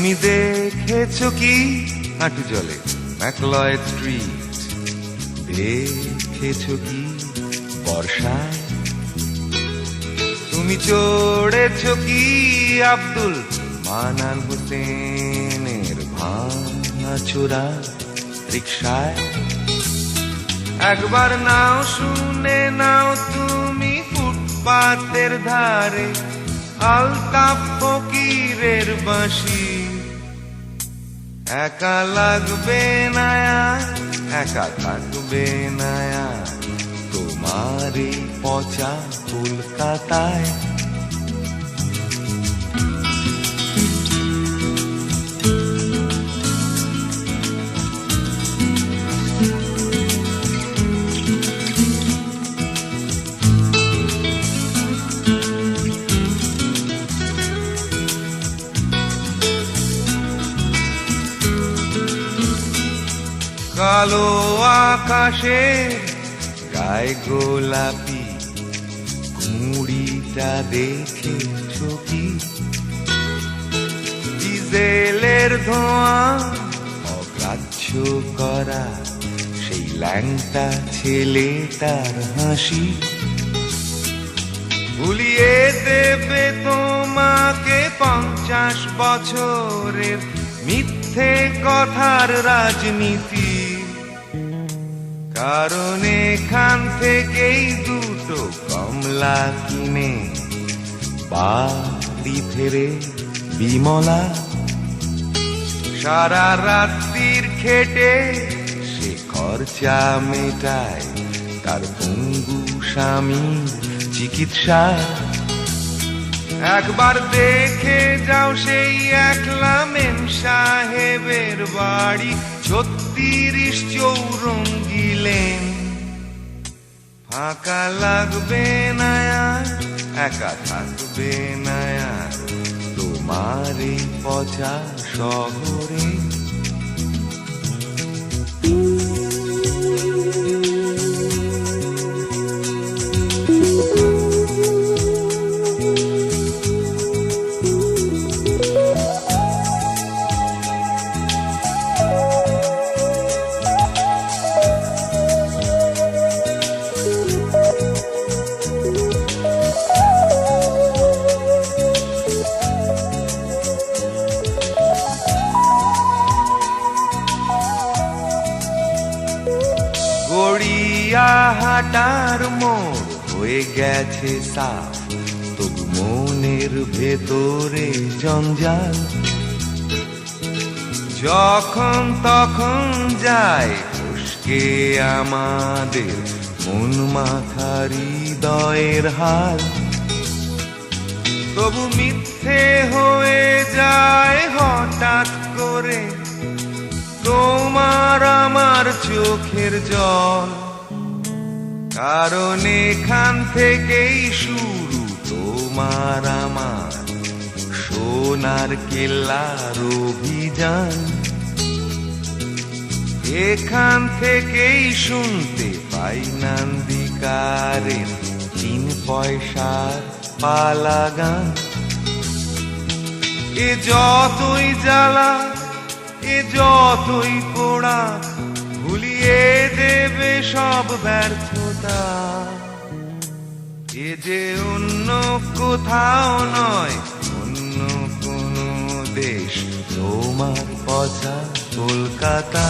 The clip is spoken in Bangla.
তুমি দেখেছো কি হাঁটু জলে ম্যাকলয়েড স্ট্রিট? দেখেছো কি বর্ষায়? তুমি চড়েছো কি আব্দুল মানান হোসেনের ভাঙাচোরা রিকশায়? একবার নাও শুনে নাও তুমি ফুটপাতের ধারে আলতাফ ফকিরের বাঁশি। একা লাগবে না আর, একা থাকবে না আর তোমার এই পচা কলকাতায়। কালো আকাশে গায়ে গোলাপি কুড়িটা দেখেছো কি? ডিজেলের ধোঁয়া অগ্রাহ্য করা সেই ল্যাংটা ছেলেটার হাসি। ভুলিয়ে দেবে তোমাকে 50 বছরের মিথ্যে কথার রাজনীতি। কারণ এখান থেকেই দুটো কমলা কিনে বাড়ি ফেরে বিমলা। সারা রাত্রির খেটে সে খরচা মেটায় তার পঙ্গু স্বামীর চিকিৎসা। একবার দেখে যাও সেই একলা মেম সাহেবের বাড়ি 36 চৌরঙ্গি লেন। ফাঁকা লাগবে না আর, একা থাকবে না আর তোমার এই পচা শহরে। গড়িয়াহাটার মোড় হয়ে গেছে সাফ, তবু মনের ভেতরে জঞ্জাল। যখন তখন যায় উস্কে আমাদের মন মাথা হৃদয়ের হাল। তবু মিথ্যে হয়ে যায় হঠাৎ করে তোমার আমার চোখের জল। কারণ এখান থেকেই শুরু তোমার আমার সোনার কেল্লার অভিযান। এখান থেকেই শুনতে পাই নান্দিকারের 3 পয়সার পালা গান। এ যতই জ্বালা এ যতই পোড়া ভুলিয়ে দেবে সব ব্যর্থতা। এ যে অন্য কোথাও নয়, অন্য কোনো দেশ, তোমার পচা কলকাতা।